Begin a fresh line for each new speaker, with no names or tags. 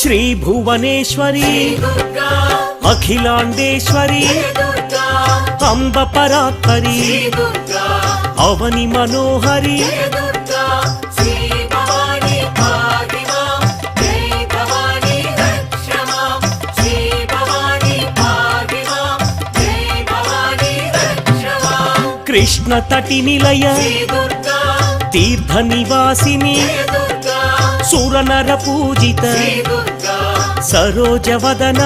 శ్రీ భువనేశ్వరి అఖిలాండేశ్వరి అంబ పరాత్పరి అవని మనోహరి కృష్ణ తటి నిలయ తీర్థ నివాసిని సురనర పూజిత సరోజవదన